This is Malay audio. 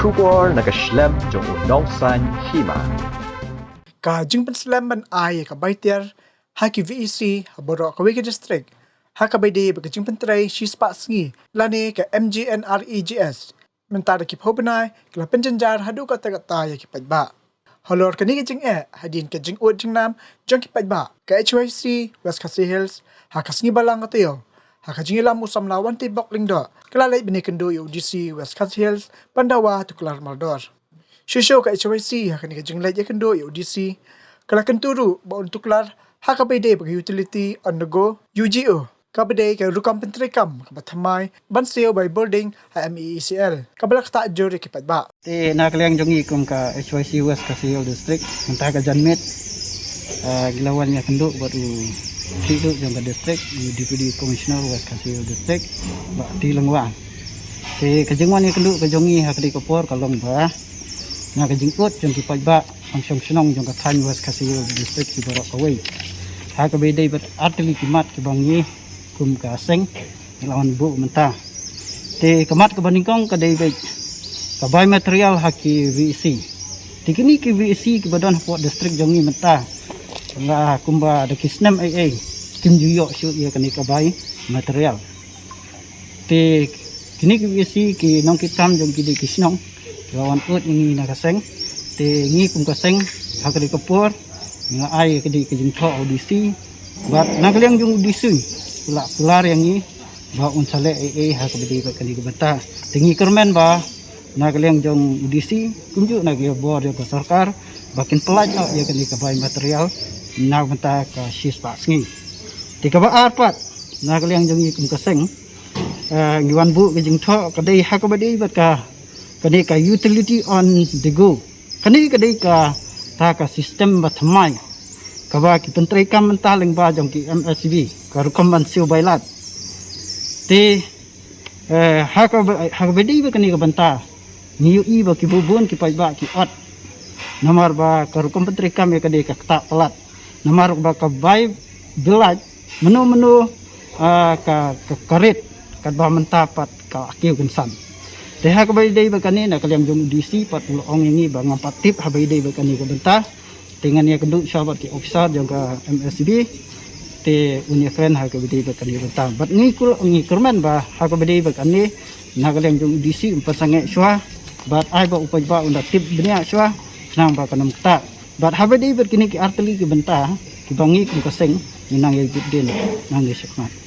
Shubor naga Slem jong Nongsan Hima. Ka jingpan Slem ban ay ka Tiar haki VEC haboro ka Wiki District haka bayde baga jingpan tray Shispah Sngi lani ka MGNREGS mentara ki phobanai kala penjanjar hadu ka tagata ya ki pajba holor ka ni ka Jingeh hadin ka jingud jingnam jong ki pajba ka HYC West Khasi Hills haka Sngi balang ka tayo haka jingilam usam lawan ti bokling do kala lai bini kendo UDC West Khasi Hills Pandawa Tuklar Maldor Shisho ka HYC haka ni ka jinglai ya kendo UDC kala Kyntu baun Tuklar haka bayde bagi utility on the go UGO kabade ka rukam pentrikam kabathamai banseo by boarding MECL kabala kata jori kipatba te nakaliang jongi kum ka HYC West Khasi Hills District entah ka janmet gilawan ya kendo baru hidup yang ke district Deputy Commissioner West Khasi Hills District ba di lengwang te kajengwan ya kendo kajongi hakdi kopor kalong ba na kajingkut jong kipatba ang syong jong ka Tan West Khasi Hills District ibarat kawai haka bedai bat artili kimat kibangi kum ka seng lawan bu mentah te kamat kebaningkong kadai baik kabay material haki VEC tikini ki VEC ki badan hapot district jongi mentah nga kumba ada kisnem AA kim juyo shoot ya kani kabay material te kini ki VEC ki nong kitam jong ki kisnong lawan ut ngi na kaseng te ngi kum kaseng hakali kapur nga ay kadi kajingtho audisi bat nakaliang jong audisi Tuklar yang ni ba unsale hakabedi ba kani banta tingi kermen ba nakaliang jong audisi kunju nagi board ya sarkar bakin pelaj ya kani kabay material na banta ka Shispah Sngi tika ba arpat nakaliang jong ikum kaseng giwan bu kajingtho kadai hakabedi ba ka kani ka utility on the go kani kadai ka ta ka sistem bathamai kaba ki pentrai kam mentaling ba jong ki MSB karukam bansiu bailat te hakabedi ba kani ka banta niu i ba ki bubun ki paiba ki ot namar ba karukam pentrai kam ya kadi ka ta pelat namar ba ka bai belat menu ka karit kad ba mentapat ka akiu kensan te hakabedi ba kani na kaliam jong DC pat ong ini ba ngampatip habedi ba kani ka banta dengan ya keduk sahabat ki officer juga MSB te unya friend ha ka bidi ba kani rata bat ngi kul ngi kerman ba ha ka bidi ba kani nagaleng jong DC umpat sange swa bat ai ba upaj ba unda tip benia swa nang ba kanam kta bat ha bidi ba kini ki arteli ki benta ki bangi ku kaseng minang ya gudin nang ye sekmat